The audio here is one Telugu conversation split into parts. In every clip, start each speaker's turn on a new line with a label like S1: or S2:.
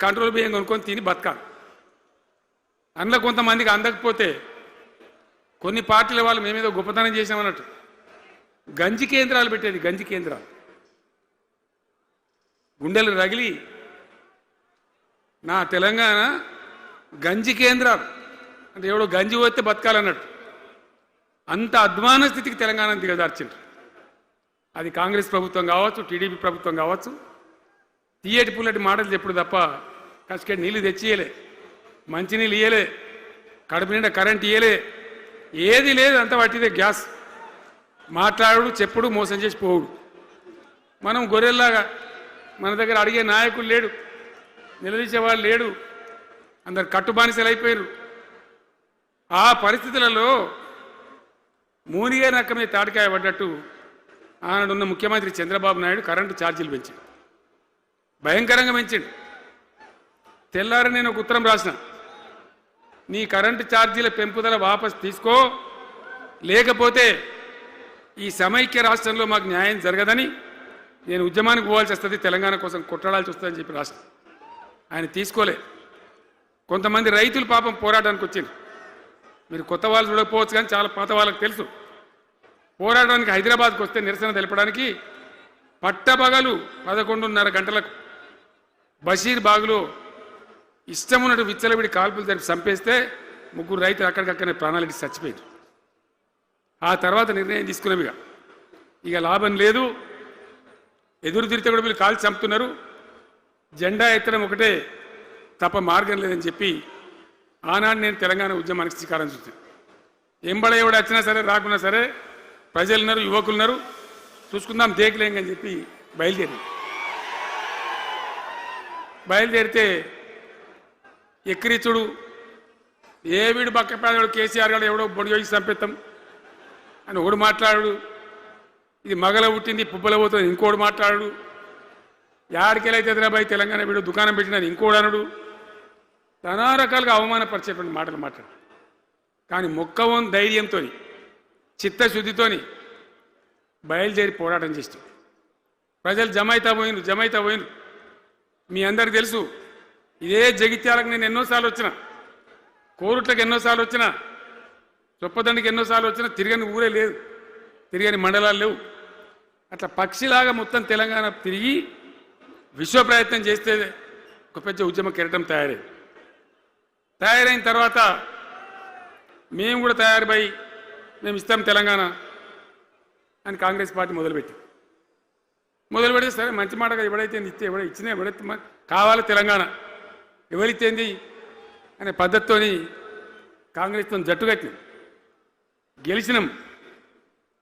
S1: కంట్రోల్ బియ్యం కొనుక్కొని తిని బతకాలి. అందులో కొంతమందికి అందకపోతే కొన్ని పార్టీల వాళ్ళు మేమేదో గొప్పతనం చేసామన్నట్టు గంజి కేంద్రాలు పెట్టేది. గంజి కేంద్రాలు గుండెలు రగిలి నా తెలంగాణ గంజి కేంద్రాలు అంటే ఎవడో గంజి పోతే బతకాలన్నట్టు అంత అధ్వాన స్థితికి తెలంగాణ దిగజార్చిండ్రు. అది కాంగ్రెస్ ప్రభుత్వం కావచ్చు, టీడీపీ ప్రభుత్వం కావచ్చు. తీయటి పుల్లటి మాటలు చెప్పుడు తప్ప కసుకెట్టి నీళ్ళు తెచ్చియలే, మంచినీళ్ళు ఇయ్యలే, కడుపు నిండా కరెంట్ ఇయ్యలే, ఏది లేదు. అంత పట్టిదే గ్యాస్. మాట్లాడు, చెప్పుడు, మోసం చేసి పోవుడు. మనం గొర్రెల్లాగా మన దగ్గర అడిగే నాయకులు లేడు, నిలదీసేవాళ్ళు లేడు, అందరు కట్టుబానిసలు అయిపోయారు. ఆ పరిస్థితులలో మూనిగే నక్క మీద తాటికాయ పడ్డట్టు ఆనాడున్న ముఖ్యమంత్రి చంద్రబాబు నాయుడు కరెంటు ఛార్జీలు పెంచాడు, భయంకరంగా పెంచాడు. తెల్లారి నేను ఒక ఉత్తరం రాసిన, నీ కరెంటు ఛార్జీల పెంపుదల వాపసు తీసుకో, లేకపోతే ఈ సమైక్య రాష్ట్రంలో మాకు న్యాయం జరగదని నేను ఉద్యమానికి పోవాల్సి వస్తుంది, తెలంగాణ కోసం కొట్లాడాల్సి వస్తుందని చెప్పి రాసిన. ఆయన తీసుకోలే. కొంతమంది రైతులు పాపం పోరాటానికి వచ్చింది. మీరు కొత్త వాళ్ళు చూడకపోవచ్చు కానీ చాలా పాత వాళ్ళకి తెలుసు. పోరాటానికి హైదరాబాద్కి వస్తే నిరసన తెలపడానికి పట్టబగలు 11:30 గంటలకు బషీర్ బాగులో ఇష్టం ఉన్నట్టు విచ్చలవిడి కాల్పులు జరిపి చంపేస్తే 3 రైతులు అక్కడికక్కడనే ప్రాణాలకి చచ్చిపోయారు. ఆ తర్వాత నిర్ణయం తీసుకున్నాం, ఇక లాభం లేదు, ఎదురు తిరిగితే కూడా వీళ్ళు కాల్చి చంపుతున్నారు, జెండా ఎత్తడం ఒకటే తప్ప మార్గం లేదని చెప్పి ఆనాడు నేను తెలంగాణ ఉద్యమానికి శ్రీకారం చుట్టాను. ఎంబడ ఎవడు వచ్చినా సరే రాకున్నా సరే ప్రజలున్నారు, యువకులున్నారు, చూసుకుందాం దేకలేంగని చెప్పి బయలుదేరితే ఎక్కిరిచుడు, ఏ వీడు పక్కపేదడు కేసీఆర్ గారు ఎవడో బొడి యోగి చంపేస్తాం అని ఒకడు మాట్లాడు, ఇది మగల పుట్టింది పుబ్బల పోతుంది ఇంకోడు మాట్లాడు, యాడికెళ్ళైతే హైదరాబాద్ తెలంగాణ వీడు దుకాణం పెట్టినది ఇంకోడు అనడు, నానా రకాలుగా అవమానపరిచేటువంటి మాటలు మాట్లాడు. కానీ మొక్కవం ధైర్యంతో చిత్తశుద్ధితో బయలుదేరి పోరాటం చేస్తాం. ప్రజలు జమైతా పోయిన మీ అందరికి తెలుసు. ఇదే జగిత్యాలకు నేను ఎన్నోసార్లు వచ్చిన, కోరుట్లకు ఎన్నోసార్లు వచ్చిన, చొప్పదండికి ఎన్నోసార్లు వచ్చిన, తిరగని ఊరే లేదు, తిరగని మండలాలు లేవు. అట్లా పక్షిలాగా మొత్తం తెలంగాణ తిరిగి విశ్వ ప్రయత్నం చేస్తే ఒక పెద్ద ఉద్యమ కెరటం తయారైన తర్వాత మేము కూడా తయారుపై మేము ఇస్తాం తెలంగాణ అని కాంగ్రెస్ పార్టీ మొదలుపెడితే సరే మంచి మాటగా ఎవడైతే ఇస్తే ఇచ్చినా ఎవడైతే కావాలి తెలంగాణ ఎవరిచ్చేంది అనే పద్ధతితో కాంగ్రెస్తో జట్టు కట్టినాం, గెలిచినాం.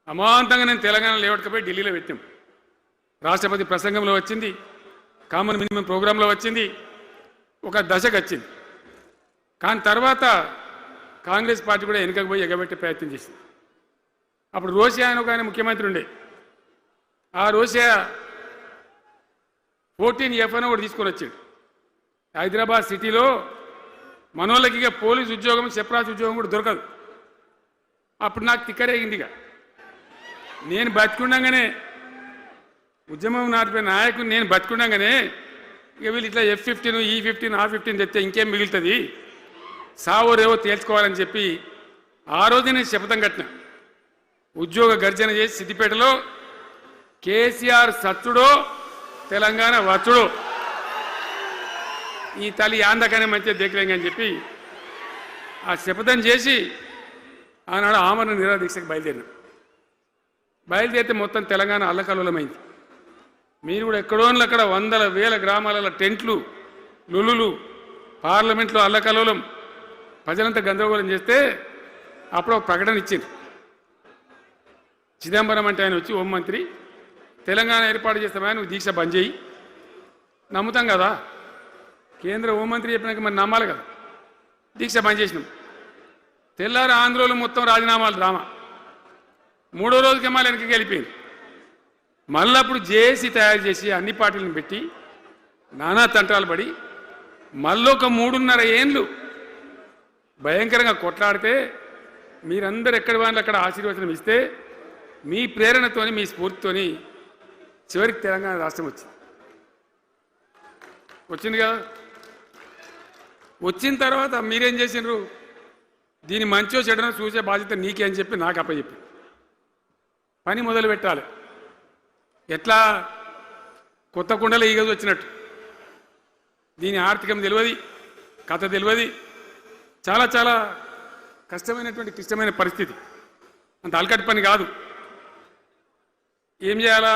S1: అమాంతంగా నేను తెలంగాణ లేవట్టుకపోయి ఢిల్లీలో పెట్టాం. రాష్ట్రపతి ప్రసంగంలో వచ్చింది, కామన్ మినిమం ప్రోగ్రాంలో వచ్చింది, ఒక దశకు వచ్చింది. కానీ తర్వాత కాంగ్రెస్ పార్టీ కూడా వెనుకకు పోయి ఎగబెట్టే ప్రయత్నం చేసింది. అప్పుడు రోషియా అని ఒక ఆయన ముఖ్యమంత్రి ఉండే, ఆ రోషియా 14F అని ఒకటి తీసుకొని వచ్చాడు. హైదరాబాద్ సిటీలో మనోళ్ళకి ఇక పోలీసు ఉద్యోగం, సెప్రాస్ ఉద్యోగం కూడా దొరకదు. అప్పుడు నాకు తిక్కరేగింది. నేను బతికుండగానే ఉద్యమం నాటిపోయిన నాయకుడు నేను బతికుండగానే ఇక వీళ్ళు ఇట్లా F-15 E-15 R-15 తెస్తే ఇంకేం మిగులుతుంది, సావో రేవో తేల్చుకోవాలని చెప్పి ఆ రోజు నేను శపథం కట్టిన. ఉద్యోగ గర్జన చేసి సిద్దిపేటలో కేసీఆర్ సచ్చుడో తెలంగాణ వచ్చుడో, ఈ తల్లి ఆందకనే మంచిగా దేకలేంగని చెప్పి ఆ శపథం చేసి ఆనాడు ఆమరణ నిరాహార దీక్షకు బయలుదేరితే మొత్తం తెలంగాణ అల్లకల్లోలమైంది. మీరు కూడా ఎక్కడోళ్ళు అక్కడ 100,000 గ్రామాలలో టెంట్లు, లులులు, పార్లమెంట్లో అల్లకల్లోలం, ప్రజలంతా గందరగోళం చేస్తే అప్పుడు ఒక ప్రకటన ఇచ్చింది. చిదంబరం అంటే ఆయన వచ్చి హోంమంత్రి, తెలంగాణ ఏర్పాటు చేస్తామని నువ్వు దీక్ష బంద్ చేయి. నమ్ముతాం కదా, కేంద్ర హోంమంత్రి చెప్పినాక మరి నమ్మాలి కదా. దీక్ష బంద్ చేసినాం. తెల్లారి ఆంధ్రోలు మొత్తం రాజీనామాలు డ్రామా. 3వ రోజుకి మళ్ళీ వెనక్కి వెళ్ళిపోయింది. మళ్ళీ అప్పుడు జేఏసీ తయారు చేసి అన్ని పార్టీలను పెట్టి నానా తంటాలు పడి మళ్ళీ ఒక 3.5 ఏళ్ళు భయంకరంగా కొట్లాడితే మీరందరూ ఎక్కడి వాళ్ళు అక్కడ ఆశీర్వచనం ఇస్తే మీ ప్రేరణతోని మీ స్ఫూర్తితోని చివరికి తెలంగాణ రాష్ట్రం వచ్చింది కదా. వచ్చిన తర్వాత మీరేం చేసినారు? దీని మంచో చెడనో చూసే బాధ్యత నీకే అని చెప్పి నాకు అప్పచెప్పి పని మొదలు పెట్టాలి. ఎట్లా కొత్త కుండలో ఈగలు వచ్చినట్టు. దీని ఆర్థికం తెలియదు, కథ తెలియదు. చాలా చాలా కష్టమైనటువంటి క్లిష్టమైన పరిస్థితి. అంత అలకటి పని కాదు. ఏం చేయాలా?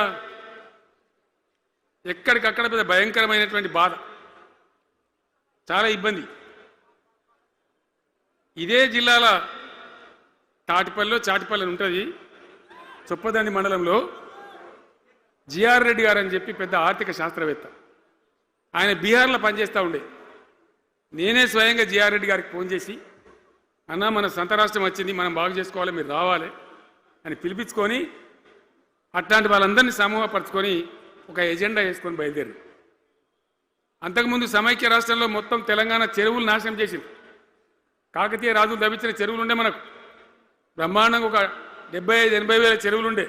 S1: ఎక్కడికక్కడ పెద్ద భయంకరమైనటువంటి బాధ, చాలా ఇబ్బంది. ఇదే జిల్లాల తాటిపల్లిలో చాటిపల్లి ఉంటుంది, చొప్పదండి మండలంలో. జిఆర్ రెడ్డి గారు అని చెప్పి పెద్ద ఆర్థిక శాస్త్రవేత్త, ఆయన బీహార్లో పనిచేస్తూ ఉండే. నేనే స్వయంగా జిఆర్ రెడ్డి గారికి ఫోన్ చేసి, అన్నా మన సొంత రాష్ట్రం వచ్చింది, మనం బాగు చేసుకోవాలి, మీరు రావాలి అని పిలిపించుకొని అట్లాంటి వాళ్ళందరినీ సమూహపరచుకొని ఒక ఎజెండా వేసుకొని బయలుదేరి. అంతకుముందు సమైక్య రాష్ట్రంలో మొత్తం తెలంగాణ చెరువులు నాశనం చేసింది. కాకతీయ రాజులు తవ్వించిన చెరువులు ఉండే మనకు బ్రహ్మాండంగా ఒక 75-80 వేల చెరువులు ఉండే.